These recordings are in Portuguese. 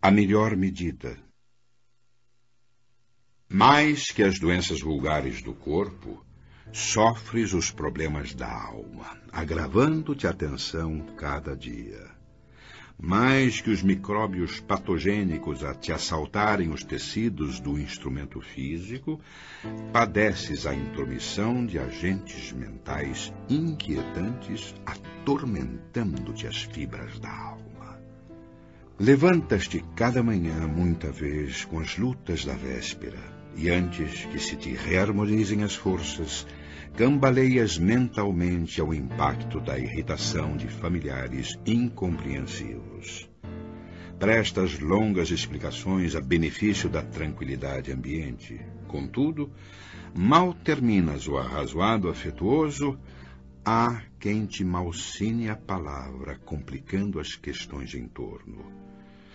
A melhor medida. Mais que as doenças vulgares do corpo, sofres os problemas da alma, agravando-te a tensão cada dia. Mais que os micróbios patogênicos a te assaltarem os tecidos do instrumento físico, padeces a intromissão de agentes mentais inquietantes, atormentando-te as fibras da alma. Levantas-te cada manhã, muita vez, com as lutas da véspera, e antes que se te reharmonizem as forças, cambaleias mentalmente ao impacto da irritação de familiares incompreensivos. Prestas longas explicações a benefício da tranquilidade ambiente. Contudo, mal terminas o arrazoado afetuoso, há quem te malsine a palavra, complicando as questões em torno.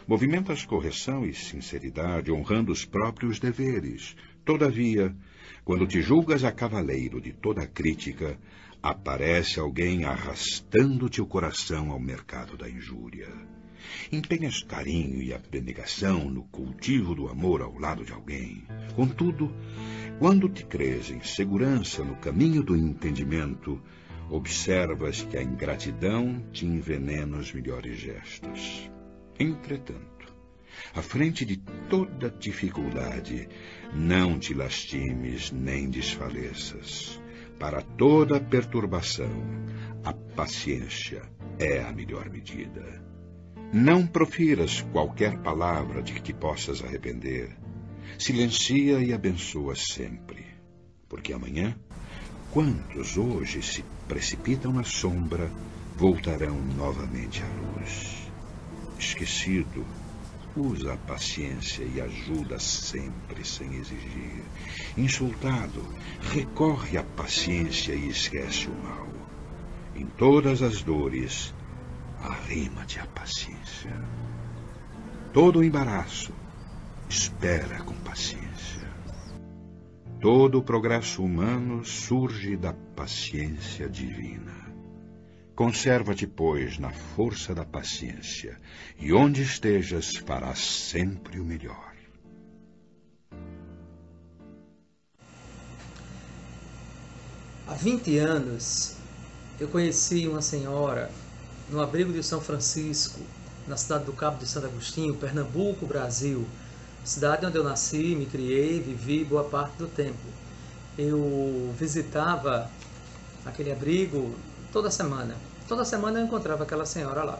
Movimentas correção e sinceridade, honrando os próprios deveres. Todavia, quando te julgas a cavaleiro de toda a crítica, aparece alguém arrastando-te o coração ao mercado da injúria. Empenhas carinho e abnegação no cultivo do amor ao lado de alguém. Contudo, quando te crês em segurança no caminho do entendimento, observas que a ingratidão te envenena os melhores gestos. Entretanto, à frente de toda dificuldade, não te lastimes nem desfaleças. Para toda perturbação, a paciência é a melhor medida. Não profiras qualquer palavra de que te possas arrepender. Silencia e abençoa sempre, porque amanhã, quantos hoje se precipitam na sombra, voltarão novamente à luz. Esquecido, usa a paciência e ajuda sempre sem exigir. Insultado, recorre à paciência e esquece o mal. Em todas as dores, arrima-te à paciência. Todo embaraço, espera com paciência. Todo o progresso humano surge da paciência divina. Conserva-te, pois, na força da paciência, e onde estejas farás sempre o melhor. Há 20 anos, eu conheci uma senhora no abrigo de São Francisco, na cidade do Cabo de Santo Agostinho, Pernambuco, Brasil, cidade onde eu nasci, me criei, vivi boa parte do tempo. Eu visitava aquele abrigo toda semana. Toda semana eu encontrava aquela senhora lá.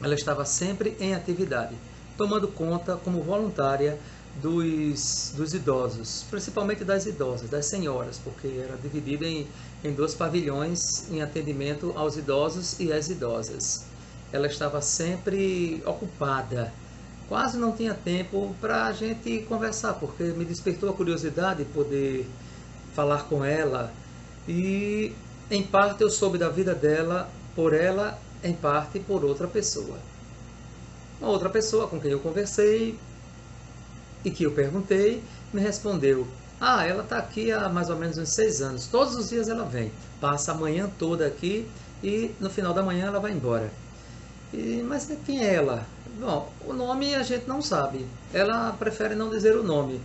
Ela estava sempre em atividade, tomando conta como voluntária dos idosos, principalmente das idosas, das senhoras, porque era dividida em 2 pavilhões em atendimento aos idosos e às idosas. Ela estava sempre ocupada, quase não tinha tempo para a gente conversar, porque me despertou a curiosidade de poder falar com ela, e em parte eu soube da vida dela por ela, em parte por outra pessoa. Uma outra pessoa com quem eu conversei e que eu perguntei, me respondeu: ela está aqui há mais ou menos uns 6 anos. Todos os dias ela vem, passa a manhã toda aqui e no final da manhã ela vai embora. Mas quem é ela? Bom, o nome a gente não sabe. Ela prefere não dizer o nome.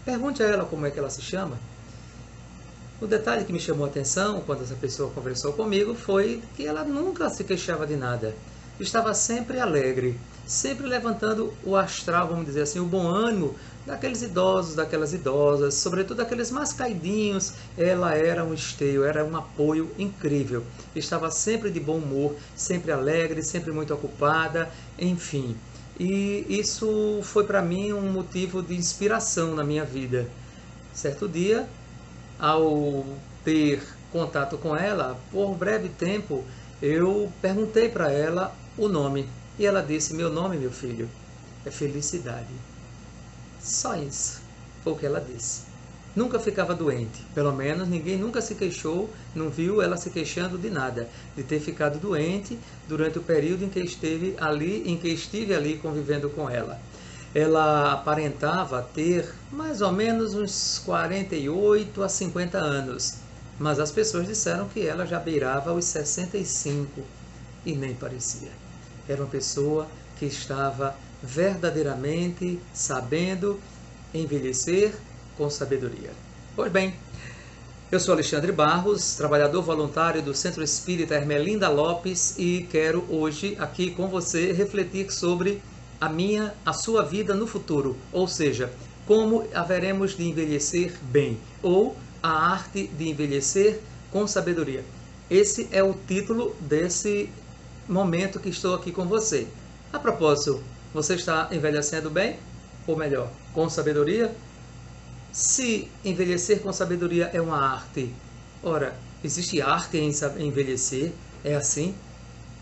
Pergunte a ela como é que ela se chama. O detalhe que me chamou a atenção quando essa pessoa conversou comigo foi que ela nunca se queixava de nada. Estava sempre alegre, sempre levantando o astral, vamos dizer assim, o bom ânimo daqueles idosos, daquelas idosas, sobretudo aqueles mais caidinhos. Ela era um esteio, era um apoio incrível. Estava sempre de bom humor, sempre alegre, sempre muito ocupada, enfim. E isso foi para mim um motivo de inspiração na minha vida. Certo dia, ao ter contato com ela, por breve tempo, eu perguntei para ela o nome. E ela disse: meu nome, meu filho, é Felicidade. Só isso foi o que ela disse. Nunca ficava doente, pelo menos ninguém nunca se queixou, não viu ela se queixando de nada, de ter ficado doente durante o período em que estive ali convivendo com ela. Ela aparentava ter mais ou menos uns 48 a 50 anos, mas as pessoas disseram que ela já beirava os 65 e nem parecia. Era uma pessoa que estava verdadeiramente sabendo envelhecer com sabedoria. Pois bem, eu sou Alexandre Barros, trabalhador voluntário do Centro Espírita Ermelinda Lopes e quero hoje aqui com você refletir sobre a sua vida no futuro, ou seja, como haveremos de envelhecer bem, ou a arte de envelhecer com sabedoria. Esse é o título desse momento que estou aqui com você. A propósito, você está envelhecendo bem? Ou melhor, com sabedoria? Se envelhecer com sabedoria é uma arte, ora, existe arte em envelhecer? É assim?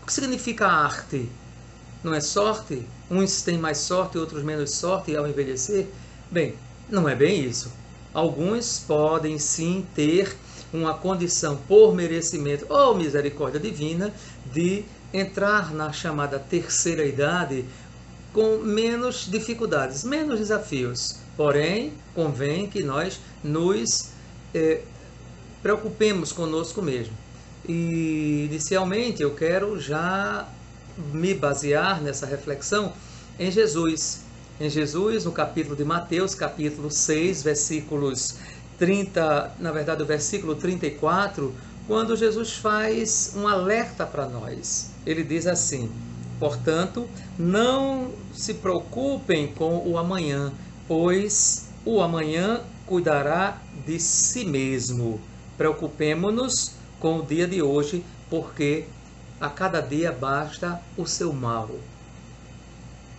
O que significa arte? Não é sorte? Uns têm mais sorte, outros menos sorte ao envelhecer? Bem, não é bem isso. Alguns podem sim ter uma condição por merecimento ou misericórdia divina de entrar na chamada terceira idade com menos dificuldades, menos desafios. Porém, convém que nós nos preocupemos conosco mesmo. E, inicialmente, eu quero já me basear nessa reflexão em Jesus. Em Jesus, no capítulo de Mateus, capítulo 6, versículos 30, na verdade o versículo 34, quando Jesus faz um alerta para nós. Ele diz assim: portanto, não se preocupem com o amanhã, pois o amanhã cuidará de si mesmo. Preocupemo-nos com o dia de hoje, porque a cada dia basta o seu mal.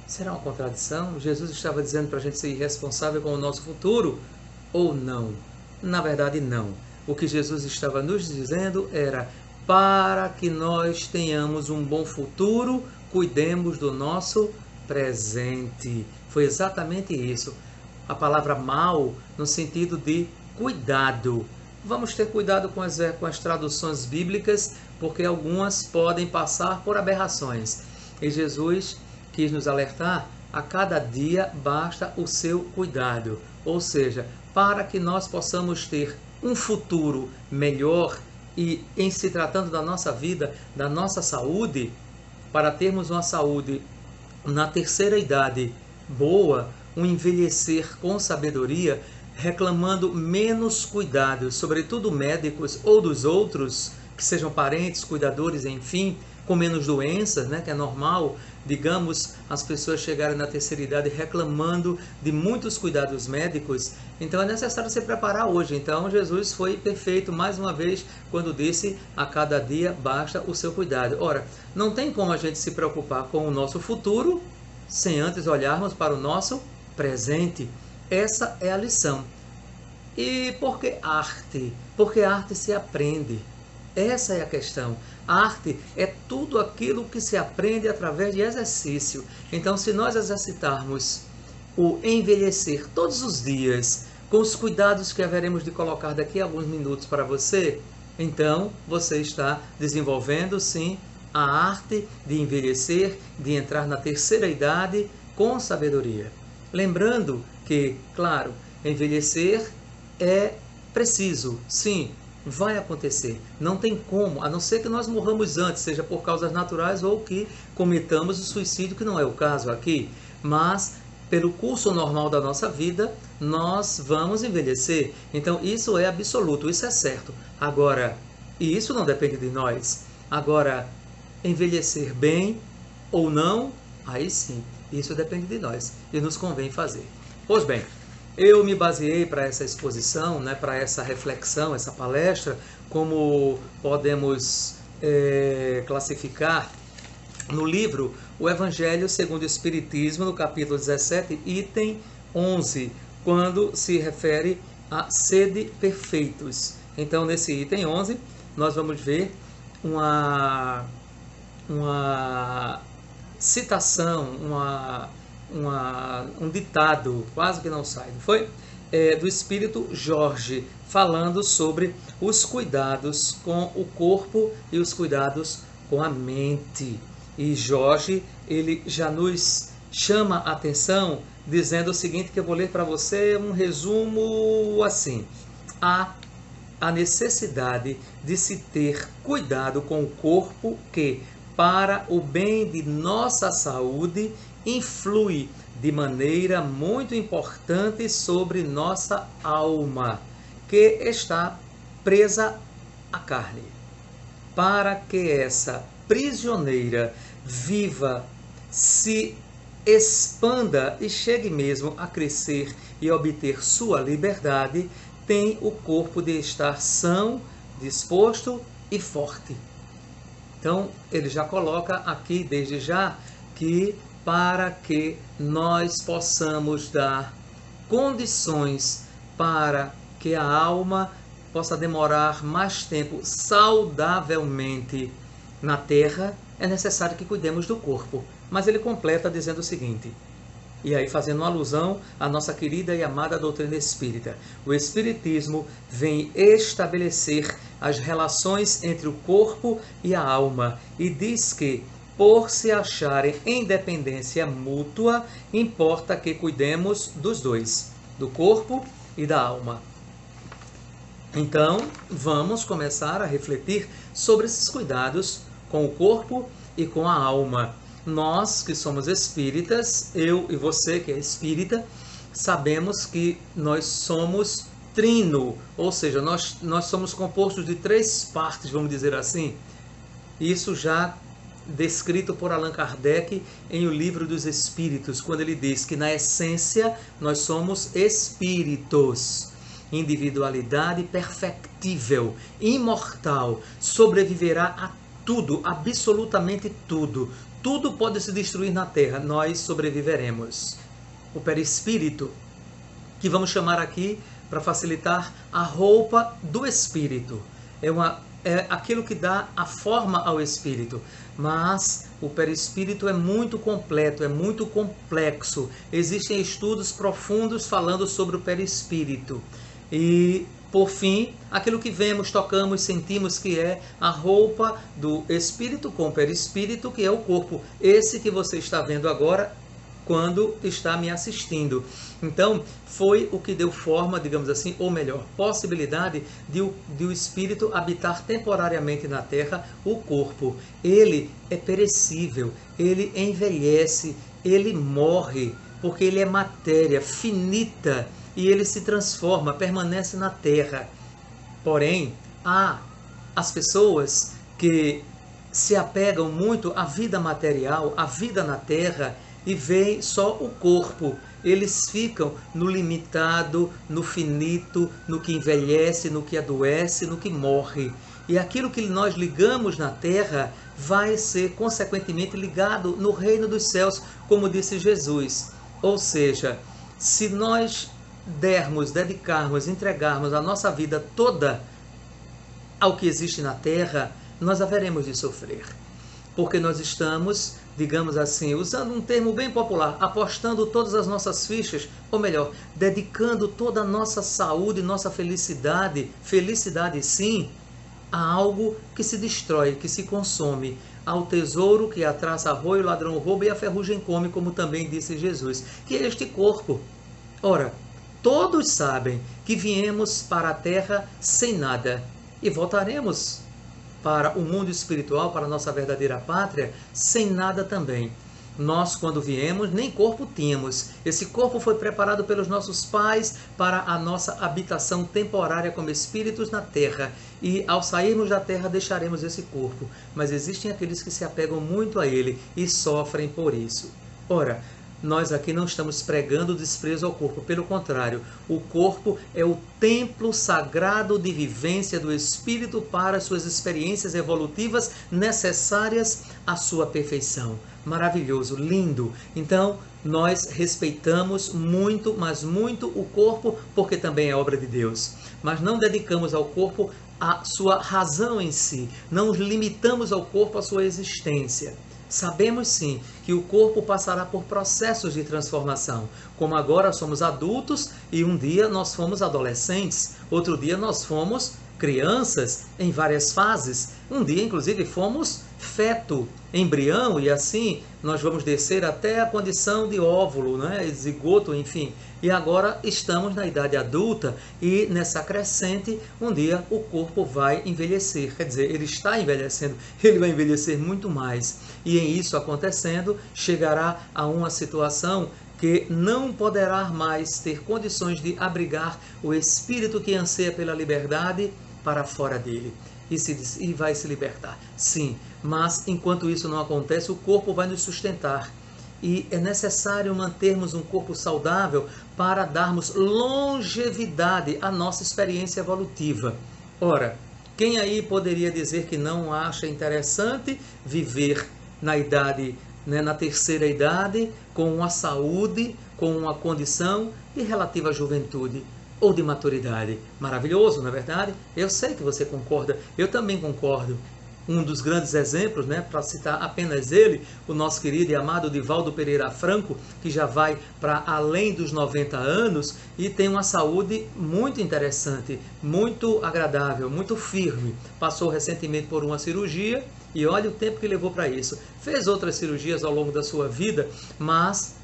Será uma contradição? Jesus estava dizendo para a gente ser irresponsável com o nosso futuro? Ou não? Na verdade, não. O que Jesus estava nos dizendo era: para que nós tenhamos um bom futuro, cuidemos do nosso presente. Foi exatamente isso. A palavra mal no sentido de cuidado. Vamos ter cuidado com as traduções bíblicas, porque algumas podem passar por aberrações. E Jesus quis nos alertar: a cada dia basta o seu cuidado. Ou seja, para que nós possamos ter um futuro melhor e, em se tratando da nossa vida, da nossa saúde, para termos uma saúde na terceira idade boa, um envelhecer com sabedoria, reclamando menos cuidados, sobretudo médicos ou dos outros, que sejam parentes, cuidadores, enfim, com menos doenças, né, que é normal, digamos, as pessoas chegarem na terceira idade reclamando de muitos cuidados médicos. Então é necessário se preparar hoje. Então Jesus foi perfeito mais uma vez quando disse: a cada dia basta o seu cuidado. Ora, não tem como a gente se preocupar com o nosso futuro sem antes olharmos para o nosso presente. Essa é a lição. E por que arte? Porque a arte se aprende. Essa é a questão. A arte é tudo aquilo que se aprende através de exercício. Então, se nós exercitarmos o envelhecer todos os dias, com os cuidados que haveremos de colocar daqui a alguns minutos para você, então você está desenvolvendo, sim, a arte de envelhecer, de entrar na terceira idade com sabedoria. Lembrando que, claro, envelhecer é preciso, sim, vai acontecer. Não tem como, a não ser que nós morramos antes, seja por causas naturais ou que cometamos o suicídio, que não é o caso aqui. Mas, pelo curso normal da nossa vida, nós vamos envelhecer. Então, isso é absoluto, isso é certo. Agora, e isso não depende de nós. Agora, envelhecer bem ou não, aí sim, isso depende de nós e nos convém fazer. Pois bem, eu me baseei para essa exposição, né, para essa reflexão, essa palestra, como podemos classificar no livro O Evangelho segundo o Espiritismo, no capítulo 17, item 11, quando se refere a sede perfeitos. Então, nesse item 11, nós vamos ver uma citação, um ditado, quase que não sai, não foi? Do Espírito Jorge, falando sobre os cuidados com o corpo e os cuidados com a mente. E Jorge, ele já nos chama a atenção dizendo o seguinte, que eu vou ler para você um resumo assim: há a necessidade de se ter cuidado com o corpo que, para o bem de nossa saúde, influi de maneira muito importante sobre nossa alma, que está presa à carne. Para que essa prisioneira viva, se expanda e chegue mesmo a crescer e obter sua liberdade, tem o corpo de estar são, disposto e forte. Então, ele já coloca aqui desde já que para que nós possamos dar condições para que a alma possa demorar mais tempo saudavelmente na terra, é necessário que cuidemos do corpo. Mas ele completa dizendo o seguinte, e aí fazendo uma alusão à nossa querida e amada doutrina espírita: o Espiritismo vem estabelecer as relações entre o corpo e a alma e diz que, por se acharem em dependência mútua, importa que cuidemos dos dois, do corpo e da alma. Então, vamos começar a refletir sobre esses cuidados com o corpo e com a alma. Nós que somos espíritas, eu e você que é espírita, sabemos que nós somos trino, ou seja, nós somos compostos de 3 partes, vamos dizer assim. Isso já descrito por Allan Kardec em O Livro dos Espíritos, quando ele diz que na essência nós somos espíritos. Individualidade perfectível, imortal, sobreviverá a tudo, absolutamente tudo. Tudo pode se destruir na Terra, nós sobreviveremos. O perispírito, que vamos chamar aqui, para facilitar, a roupa do espírito. É aquilo que dá a forma ao espírito. Mas o perispírito é muito completo, é muito complexo. Existem estudos profundos falando sobre o perispírito. E, por fim, aquilo que vemos, tocamos, sentimos, que é a roupa do espírito com o perispírito, que é o corpo. Esse que você está vendo agora quando está me assistindo. Então, foi o que deu forma, digamos assim, ou melhor, possibilidade de o espírito habitar temporariamente na Terra o corpo. Ele é perecível, ele envelhece, ele morre, porque ele é matéria finita e ele se transforma, permanece na Terra. Porém, há as pessoas que se apegam muito à vida material, à vida na Terra, e veem só o corpo. Eles ficam no limitado, no finito, no que envelhece, no que adoece, no que morre. E aquilo que nós ligamos na terra vai ser consequentemente ligado no reino dos céus, como disse Jesus. Ou seja, se nós dedicarmos, entregarmos a nossa vida toda ao que existe na terra, nós haveremos de sofrer. Porque nós estamos, digamos assim, usando um termo bem popular, apostando todas as nossas fichas, ou melhor, dedicando toda a nossa saúde, nossa felicidade sim, a algo que se destrói, que se consome, ao tesouro que a traça arroia, o ladrão rouba e a ferrugem come, como também disse Jesus, que é este corpo. Ora, todos sabem que viemos para a terra sem nada e voltaremos para o mundo espiritual, para a nossa verdadeira pátria, sem nada também. Nós, quando viemos, nem corpo tínhamos. Esse corpo foi preparado pelos nossos pais para a nossa habitação temporária como espíritos na terra. E ao sairmos da terra, deixaremos esse corpo. Mas existem aqueles que se apegam muito a ele e sofrem por isso. Ora, nós aqui não estamos pregando desprezo ao corpo, pelo contrário, o corpo é o templo sagrado de vivência do espírito para as suas experiências evolutivas necessárias à sua perfeição. Maravilhoso, lindo. Então, nós respeitamos muito, mas muito o corpo, porque também é obra de Deus. Mas não dedicamos ao corpo a sua razão em si, não limitamos ao corpo a sua existência. Sabemos sim que o corpo passará por processos de transformação, como agora somos adultos e um dia nós fomos adolescentes, outro dia nós fomos crianças em várias fases. Um dia, inclusive, fomos feto, embrião, e assim nós vamos descer até a condição de óvulo, né? Zigoto, enfim. E agora estamos na idade adulta e nessa crescente, um dia o corpo vai envelhecer. Quer dizer, ele está envelhecendo, ele vai envelhecer muito mais. E em isso acontecendo, chegará a uma situação que não poderá mais ter condições de abrigar o espírito que anseia pela liberdade para fora dele. E vai se libertar. Sim, mas enquanto isso não acontece, o corpo vai nos sustentar. E é necessário mantermos um corpo saudável para darmos longevidade à nossa experiência evolutiva. Ora, quem aí poderia dizer que não acha interessante viver na idade, né, na terceira idade, com uma saúde, com uma condição de relativa juventude ou de maturidade? Maravilhoso, não é verdade? Eu sei que você concorda, eu também concordo. Um dos grandes exemplos, né, para citar apenas ele, o nosso querido e amado Divaldo Pereira Franco, que já vai para além dos 90 anos e tem uma saúde muito interessante, muito agradável, muito firme. Passou recentemente por uma cirurgia e olha o tempo que levou para isso. Fez outras cirurgias ao longo da sua vida, mas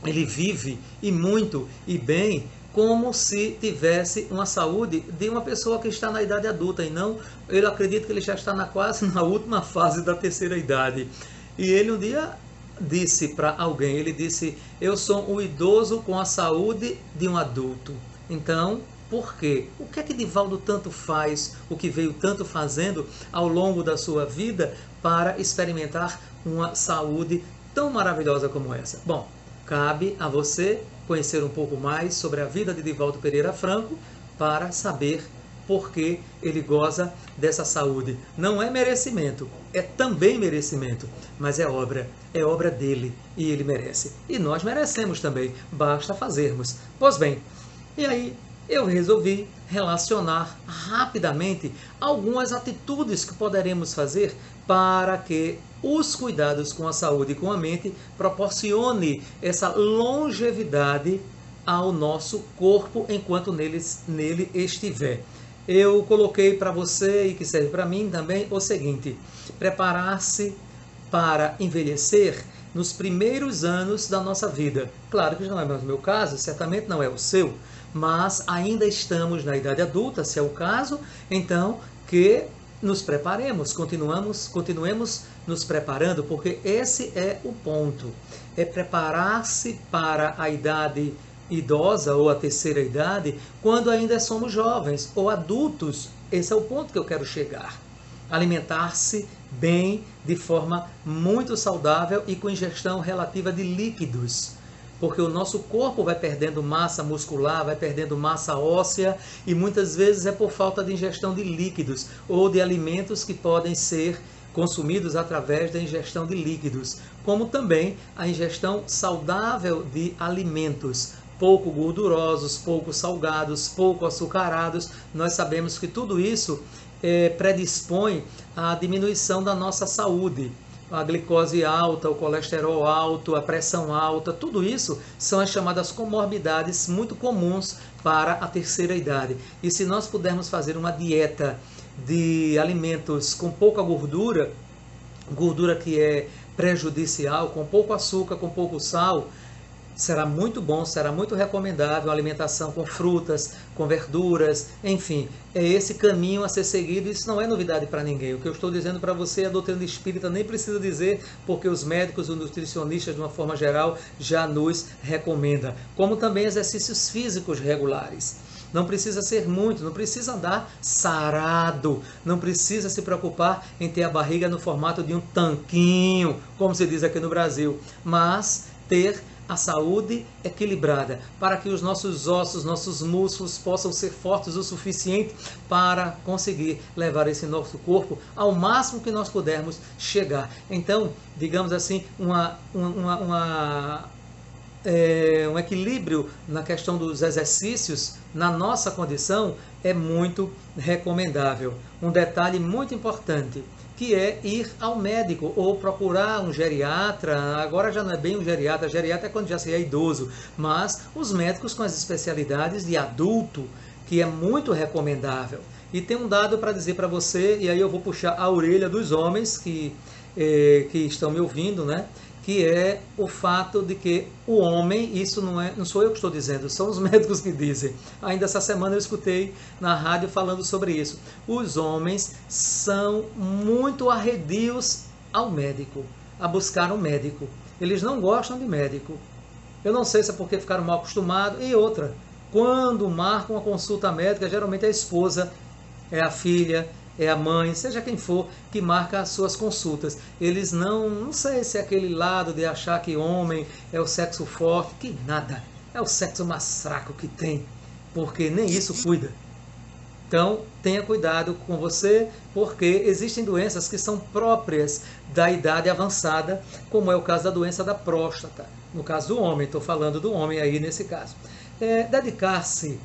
ele vive e muito e bem, como se tivesse uma saúde de uma pessoa que está na idade adulta, e não, eu acredito que ele já está quase na última fase da terceira idade. E ele um dia disse para alguém, ele disse: eu sou um idoso com a saúde de um adulto. Então, por quê? O que é que Divaldo tanto faz, o que veio tanto fazendo ao longo da sua vida para experimentar uma saúde tão maravilhosa como essa? Bom, cabe a você conhecer um pouco mais sobre a vida de Divaldo Pereira Franco para saber por que ele goza dessa saúde. Não é merecimento, é também merecimento, mas é obra dele e ele merece. E nós merecemos também, basta fazermos. Pois bem, e aí eu resolvi relacionar rapidamente algumas atitudes que poderemos fazer para que os cuidados com a saúde e com a mente proporcione essa longevidade ao nosso corpo enquanto nele estiver. Eu coloquei para você e que serve para mim também o seguinte: preparar-se para envelhecer nos primeiros anos da nossa vida. Claro que não é mais o meu caso, certamente não é o seu, mas ainda estamos na idade adulta, se é o caso, então que nos preparemos, continuemos nos preparando, porque esse é o ponto, é preparar-se para a idade idosa ou a terceira idade, quando ainda somos jovens ou adultos. Esse é o ponto que eu quero chegar. Alimentar-se bem, de forma muito saudável e com ingestão relativa de líquidos, porque o nosso corpo vai perdendo massa muscular, vai perdendo massa óssea, e muitas vezes é por falta de ingestão de líquidos ou de alimentos que podem ser consumidos através da ingestão de líquidos, como também a ingestão saudável de alimentos pouco gordurosos, pouco salgados, pouco açucarados. Nós sabemos que tudo isso predispõe à diminuição da nossa saúde. A glicose alta, o colesterol alto, a pressão alta, tudo isso são as chamadas comorbidades muito comuns para a terceira idade. E se nós pudermos fazer uma dieta de alimentos com pouca gordura, gordura que é prejudicial, com pouco açúcar, com pouco sal, será muito bom, será muito recomendável a alimentação com frutas, com verduras, enfim, é esse caminho a ser seguido. Isso não é novidade para ninguém. O que eu estou dizendo para você, a doutrina espírita nem precisa dizer, porque os médicos, os nutricionistas, de uma forma geral, já nos recomendam. Como também exercícios físicos regulares. Não precisa ser muito, não precisa andar sarado, não precisa se preocupar em ter a barriga no formato de um tanquinho, como se diz aqui no Brasil, mas ter a saúde equilibrada, para que os nossos ossos, nossos músculos possam ser fortes o suficiente para conseguir levar esse nosso corpo ao máximo que nós pudermos chegar. Então, digamos assim, um equilíbrio na questão dos exercícios na nossa condição é muito recomendável. Um detalhe muito importante, que é ir ao médico ou procurar um geriatra. Agora já não é bem um geriatra é quando já se é idoso, mas os médicos com as especialidades de adulto, que é muito recomendável. E tem um dado para dizer para você, e aí eu vou puxar a orelha dos homens que estão me ouvindo, né? Que é o fato de que o homem, isso não sou eu que estou dizendo, são os médicos que dizem. Ainda essa semana eu escutei na rádio falando sobre isso. Os homens são muito arredios ao médico, a buscar um médico. Eles não gostam de médico. Eu não sei se é porque ficaram mal acostumados. E outra, quando marcam uma consulta médica, geralmente é a esposa, é a filha, é a mãe, seja quem for, que marca as suas consultas. Eles não sei se é aquele lado de achar que homem é o sexo forte, que nada. É o sexo mais fraco que tem, porque nem isso cuida. Então, tenha cuidado com você, porque existem doenças que são próprias da idade avançada, como é o caso da doença da próstata. No caso do homem, estou falando do homem aí nesse caso. Dedicar-se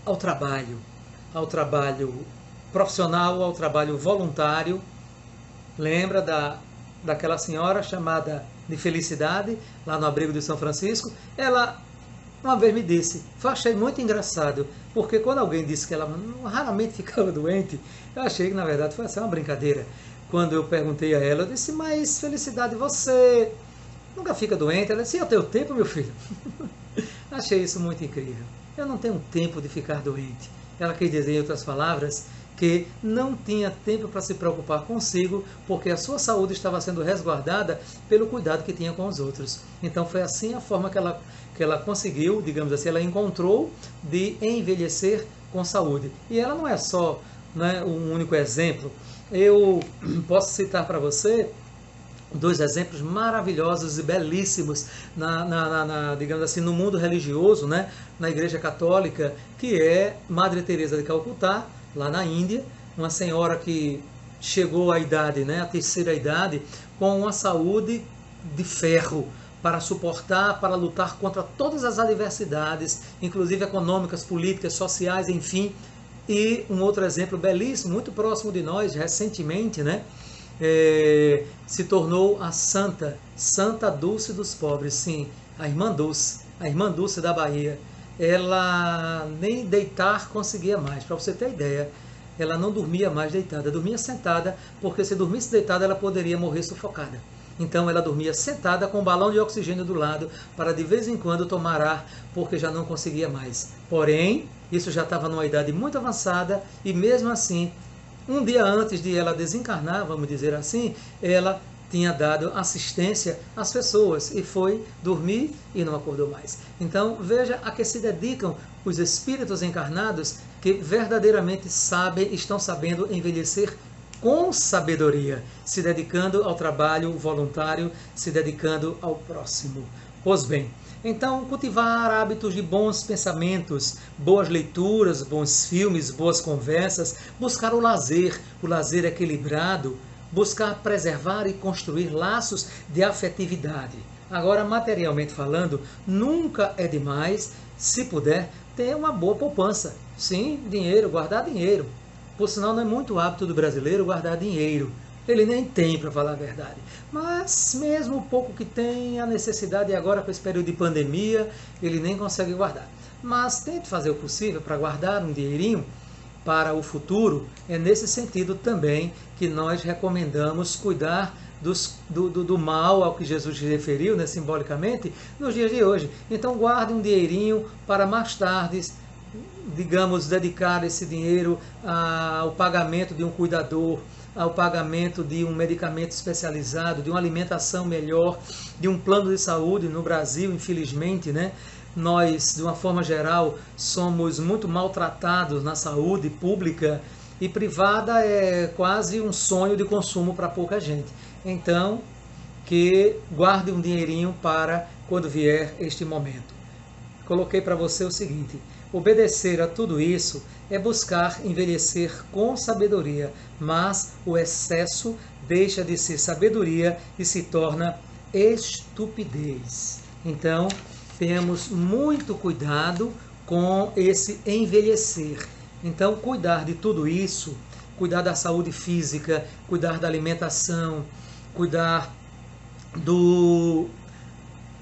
ao trabalho profissional, ao trabalho voluntário. Lembra daquela senhora chamada de Felicidade, lá no abrigo de São Francisco? Ela uma vez me disse, eu achei muito engraçado, porque quando alguém disse que ela raramente ficava doente, eu achei que na verdade foi assim, uma brincadeira. Quando eu perguntei a ela, eu disse, mas Felicidade, você nunca fica doente? Ela disse, eu tenho tempo, meu filho. Achei isso muito incrível. Eu não tenho tempo de ficar doente. Ela quer dizer, em outras palavras, que não tinha tempo para se preocupar consigo, porque a sua saúde estava sendo resguardada pelo cuidado que tinha com os outros. Então foi assim a forma que ela conseguiu, digamos assim, ela encontrou de envelhecer com saúde. E ela não é só, né, um único exemplo. Eu posso citar para você dois exemplos maravilhosos e belíssimos digamos assim, no mundo religioso, né, na Igreja Católica, que é Madre Teresa de Calcutá, lá na Índia, uma senhora que chegou à idade, né, à terceira idade, com uma saúde de ferro para suportar, para lutar contra todas as adversidades, inclusive econômicas, políticas, sociais, enfim. E um outro exemplo belíssimo, muito próximo de nós, recentemente, né, se tornou a Santa Dulce dos pobres, sim, a Irmã Dulce da Bahia. Ela nem deitar conseguia mais, para você ter ideia, ela não dormia mais deitada, dormia sentada, porque se dormisse deitada ela poderia morrer sufocada. Então ela dormia sentada com um balão de oxigênio do lado, para de vez em quando tomar ar, porque já não conseguia mais. Porém, isso já estava numa idade muito avançada, e mesmo assim, um dia antes de ela desencarnar, vamos dizer assim, ela tinha dado assistência às pessoas e foi dormir e não acordou mais. Então veja a que se dedicam os espíritos encarnados que verdadeiramente estão sabendo envelhecer com sabedoria, se dedicando ao trabalho voluntário, se dedicando ao próximo. Pois bem, então cultivar hábitos de bons pensamentos, boas leituras, bons filmes, boas conversas, buscar o lazer equilibrado, buscar preservar e construir laços de afetividade. Agora, materialmente falando, nunca é demais, se puder, ter uma boa poupança. Sim, dinheiro, guardar dinheiro. Por sinal, não é muito hábito do brasileiro guardar dinheiro. Ele nem tem, para falar a verdade. Mas mesmo o pouco que tem, a necessidade agora com esse período de pandemia, ele nem consegue guardar. Mas tente fazer o possível para guardar um dinheirinho para o futuro. É nesse sentido também que nós recomendamos cuidar do mal ao que Jesus se referiu, né, simbolicamente, nos dias de hoje. Então guarde um dinheirinho para mais tarde, digamos, dedicar esse dinheiro ao pagamento de um cuidador, ao pagamento de um medicamento especializado, de uma alimentação melhor, de um plano de saúde. No Brasil, infelizmente, né, nós, de uma forma geral, somos muito maltratados na saúde pública, e privada é quase um sonho de consumo para pouca gente. Então, que guarde um dinheirinho para quando vier este momento. Coloquei para você o seguinte: obedecer a tudo isso é buscar envelhecer com sabedoria, mas o excesso deixa de ser sabedoria e se torna estupidez. Então, tenhamos muito cuidado com esse envelhecer. Então, cuidar de tudo isso, cuidar da saúde física, cuidar da alimentação, cuidar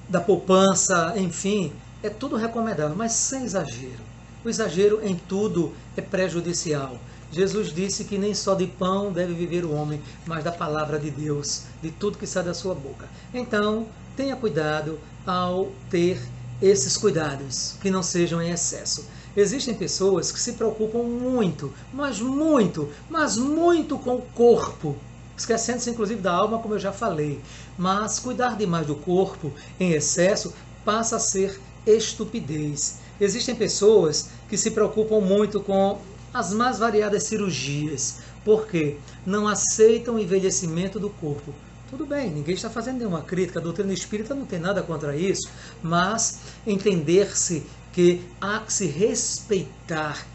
da poupança, enfim, é tudo recomendável, mas sem exagero. O exagero em tudo é prejudicial. Jesus disse que nem só de pão deve viver o homem, mas da palavra de Deus, de tudo que sai da sua boca. Então, tenha cuidado ao ter esses cuidados, que não sejam em excesso. Existem pessoas que se preocupam muito, mas muito com o corpo, esquecendo-se inclusive da alma, como eu já falei. Mas cuidar demais do corpo em excesso passa a ser estupidez. Existem pessoas que se preocupam muito com as mais variadas cirurgias, porque não aceitam o envelhecimento do corpo. Tudo bem, ninguém está fazendo nenhuma crítica, a doutrina espírita não tem nada contra isso, mas entender-se que há que se respeitar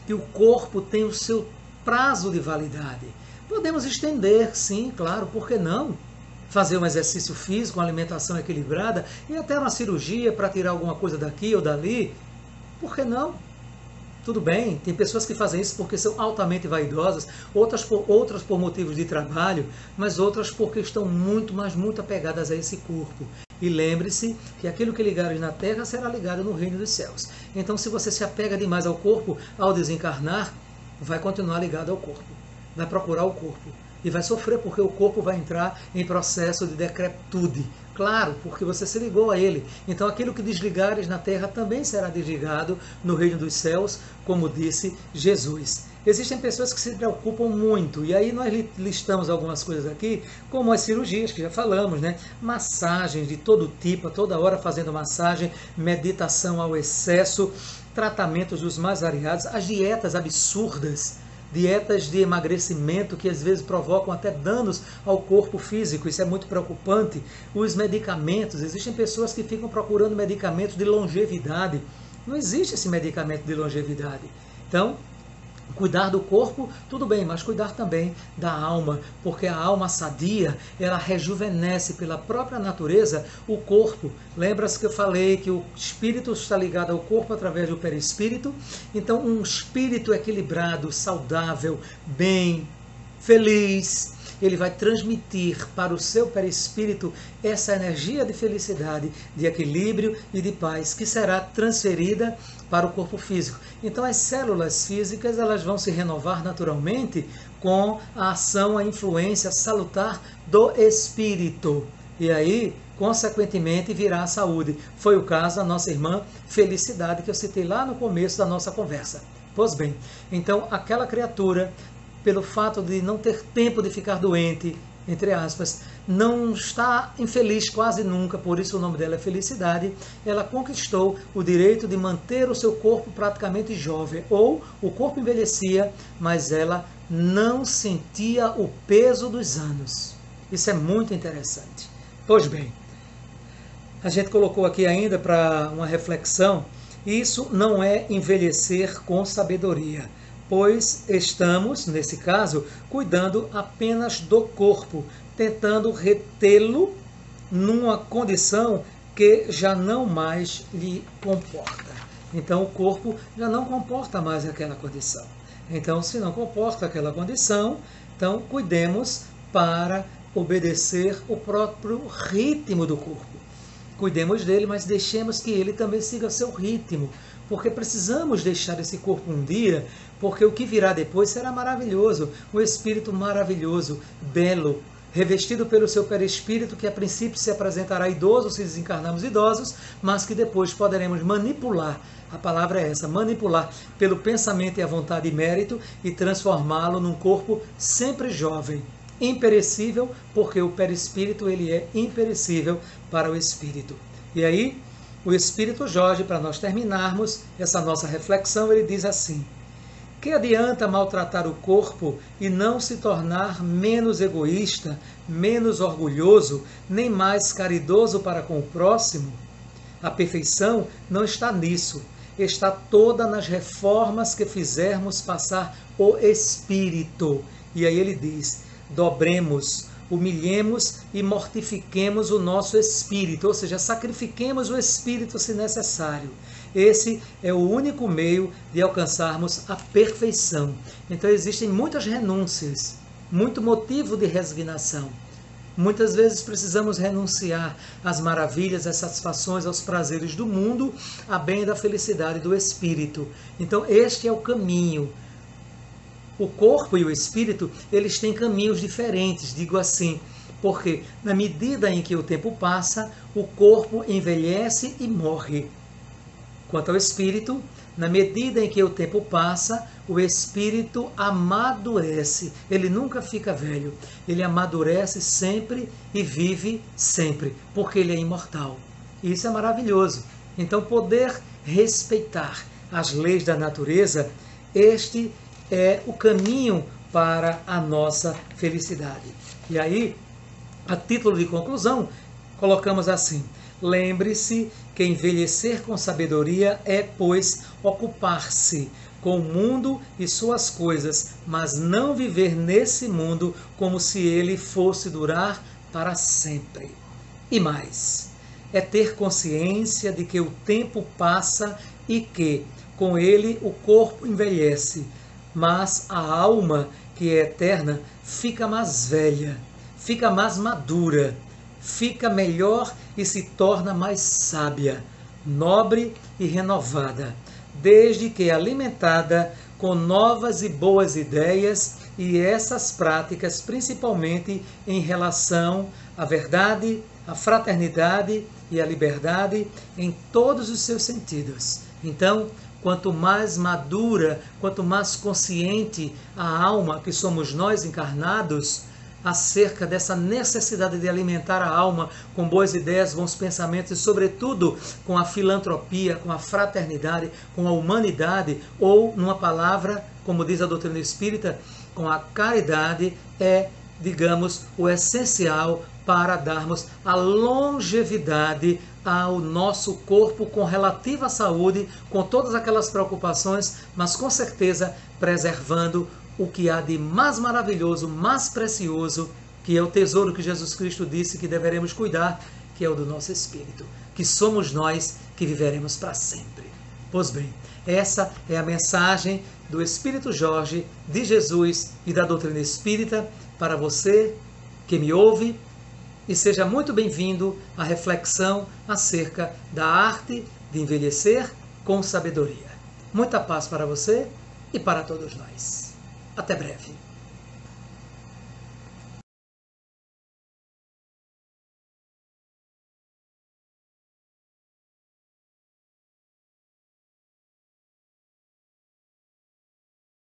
que o corpo tem o seu prazo de validade. Podemos estender, sim, claro, por que não? Fazer um exercício físico, uma alimentação equilibrada e até uma cirurgia para tirar alguma coisa daqui ou dali. Por que não? Tudo bem, tem pessoas que fazem isso porque são altamente vaidosas, outras por motivos de trabalho, mas outras porque estão muito apegadas a esse corpo. E lembre-se que aquilo que ligares na terra será ligado no reino dos céus. Então, se você se apega demais ao corpo, ao desencarnar, vai continuar ligado ao corpo. Vai procurar o corpo. E vai sofrer porque o corpo vai entrar em processo de decrepitude. Claro, porque você se ligou a ele. Então aquilo que desligares na terra também será desligado no reino dos céus, como disse Jesus. Existem pessoas que se preocupam muito, e aí nós listamos algumas coisas aqui, como as cirurgias, que já falamos, né? Massagens de todo tipo, a toda hora fazendo massagem, meditação ao excesso, tratamentos dos mais variados, as dietas absurdas, dietas de emagrecimento que às vezes provocam até danos ao corpo físico, isso é muito preocupante. Os medicamentos, existem pessoas que ficam procurando medicamentos de longevidade. Não existe esse medicamento de longevidade. Então, cuidar do corpo, tudo bem, mas cuidar também da alma, porque a alma sadia, ela rejuvenesce pela própria natureza o corpo. Lembra-se que eu falei que o espírito está ligado ao corpo através do perispírito? Então, um espírito equilibrado, saudável, bem, feliz, ele vai transmitir para o seu perispírito essa energia de felicidade, de equilíbrio e de paz, que será transferida para o corpo físico. Então as células físicas elas vão se renovar naturalmente com a ação, a influência salutar do espírito. E aí, consequentemente, virá a saúde. Foi o caso da nossa irmã Felicidade, que eu citei lá no começo da nossa conversa. Pois bem, então aquela criatura, pelo fato de não ter tempo de ficar doente, entre aspas, não está infeliz quase nunca, por isso o nome dela é Felicidade, ela conquistou o direito de manter o seu corpo praticamente jovem, ou o corpo envelhecia, mas ela não sentia o peso dos anos. Isso é muito interessante. Pois bem, a gente colocou aqui ainda para uma reflexão, isso não é envelhecer com sabedoria, pois estamos, nesse caso, cuidando apenas do corpo, tentando retê-lo numa condição que já não mais lhe comporta. Então o corpo já não comporta mais aquela condição. Então, se não comporta aquela condição, então cuidemos para obedecer o próprio ritmo do corpo. Cuidemos dele, mas deixemos que ele também siga seu ritmo, porque precisamos deixar esse corpo um dia, porque o que virá depois será maravilhoso, um espírito maravilhoso, belo, revestido pelo seu perispírito, que a princípio se apresentará idoso se desencarnarmos idosos, mas que depois poderemos manipular, a palavra é essa, manipular pelo pensamento e a vontade e mérito e transformá-lo num corpo sempre jovem, imperecível, porque o perispírito ele é imperecível para o espírito. E aí, o Espírito Jorge, para nós terminarmos essa nossa reflexão, ele diz assim: que adianta maltratar o corpo e não se tornar menos egoísta, menos orgulhoso, nem mais caridoso para com o próximo? A perfeição não está nisso, está toda nas reformas que fizermos passar o Espírito. E aí ele diz: dobremos, humilhemos e mortifiquemos o nosso espírito, ou seja, sacrifiquemos o espírito se necessário. Esse é o único meio de alcançarmos a perfeição. Então existem muitas renúncias, muito motivo de resignação. Muitas vezes precisamos renunciar às maravilhas, às satisfações, aos prazeres do mundo, a bem da felicidade do espírito. Então este é o caminho. o corpo e o espírito, eles têm caminhos diferentes, digo assim, porque na medida em que o tempo passa, o corpo envelhece e morre. Quanto ao espírito, na medida em que o tempo passa, o espírito amadurece. Ele nunca fica velho. Ele amadurece sempre e vive sempre, porque ele é imortal. E isso é maravilhoso. Então, poder respeitar as leis da natureza, este é o caminho para a nossa felicidade. E aí, a título de conclusão, colocamos assim: lembre-se que envelhecer com sabedoria é, pois, ocupar-se com o mundo e suas coisas, mas não viver nesse mundo como se ele fosse durar para sempre. E mais, é ter consciência de que o tempo passa e que, com ele, o corpo envelhece, mas a alma, que é eterna, fica mais velha, fica mais madura, fica melhor e se torna mais sábia, nobre e renovada, desde que alimentada com novas e boas ideias e essas práticas, principalmente em relação à verdade, à fraternidade e à liberdade em todos os seus sentidos. Então, quanto mais madura, quanto mais consciente a alma que somos nós encarnados, acerca dessa necessidade de alimentar a alma com boas ideias, bons pensamentos e, sobretudo, com a filantropia, com a fraternidade, com a humanidade, ou, numa palavra, como diz a doutrina espírita, com a caridade, é, digamos, o essencial para darmos a longevidade ao nosso corpo com relativa saúde, com todas aquelas preocupações, mas com certeza preservando o que há de mais maravilhoso, mais precioso, que é o tesouro que Jesus Cristo disse que deveremos cuidar, que é o do nosso espírito, que somos nós que viveremos para sempre. Pois bem, essa é a mensagem do Espírito Jorge, de Jesus e da doutrina espírita para você que me ouve, e seja muito bem-vindo à reflexão acerca da arte de envelhecer com sabedoria. Muita paz para você e para todos nós. Até breve.